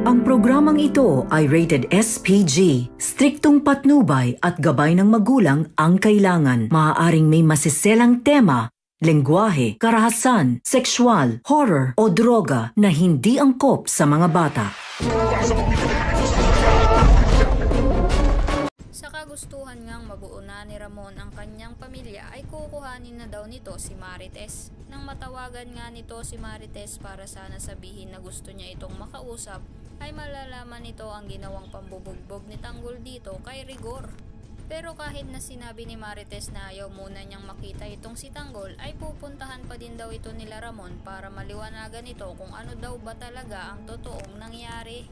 Ang programang ito ay rated SPG. Striktong patnubay at gabay ng magulang ang kailangan. Maaaring may masiselang tema, lengguwahe, karahasan, sexual, horror o droga na hindi angkop sa mga bata. Sa kagustuhan ngang mabuo na ni Ramon ang kanyang pamilya ay kukuhanin na daw nito si Marites. Nang matawagan nga nito si Marites para sana sabihin na gusto niya itong makausap, ay malalaman nito ang ginawang pambubugbog ni Tanggol dito kay Rigor. Pero kahit na sinabi ni Marites na ayaw muna niyang makita itong si Tanggol, ay pupuntahan pa din daw ito nila Ramon para maliwanagan ito kung ano daw ba talaga ang totoong nangyari.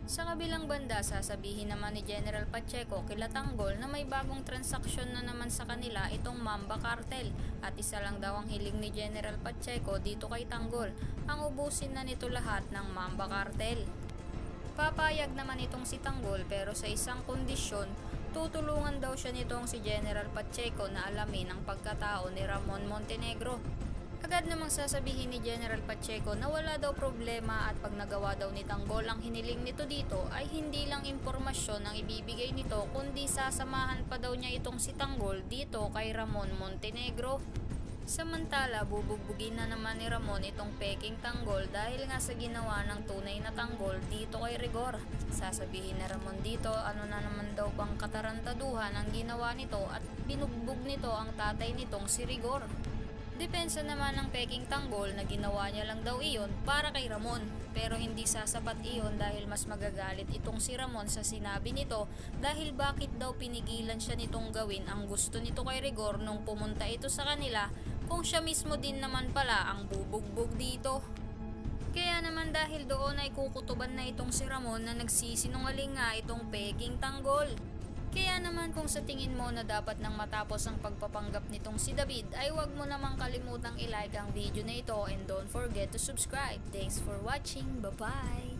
Sa kabilang banda, sasabihin naman ni General Pacheco kila Tanggol na may bagong transaksyon na naman sa kanila itong Mamba Cartel at isa lang daw ang hiling ni General Pacheco dito kay Tanggol, ang ubusin na nito lahat ng Mamba Cartel. Papayag naman itong si Tanggol pero sa isang kondisyon, tutulungan daw siya nitong si General Pacheco na alamin ang pagkatao ni Ramon Montenegro. Agad namang sasabihin ni General Pacheco na wala daw problema at pag nagawa daw ni Tanggol ang hiniling nito dito ay hindi lang impormasyon ang ibibigay nito kundi sasamahan pa daw niya itong si Tanggol dito kay Ramon Montenegro. Samantala, bubugbugin na naman ni Ramon itong peking Tanggol dahil nga sa ginawa ng tunay na Tanggol dito kay Rigor. Sasabihin ni Ramon dito ano na naman daw bang katarantaduhan ang ginawa nito at binugbog nito ang tatay nitong si Rigor. Depensa naman ng peking Tanggol na ginawa niya lang daw iyon para kay Ramon, pero hindi sasapat iyon dahil mas magagalit itong si Ramon sa sinabi nito dahil bakit daw pinigilan siya nitong gawin ang gusto nito kay Rigor nung pumunta ito sa kanila kung siya mismo din naman pala ang bubugbog dito. Kaya naman dahil doon ay kukutuban na itong si Ramon na nagsisinungaling nga itong peking Tanggol. Kaya naman kung sa tingin mo na dapat nang matapos ang pagpapanggap nitong si David ay huwag mo namang kalimutang i-like ang video na ito and don't forget to subscribe. Thanks for watching. Bye-bye!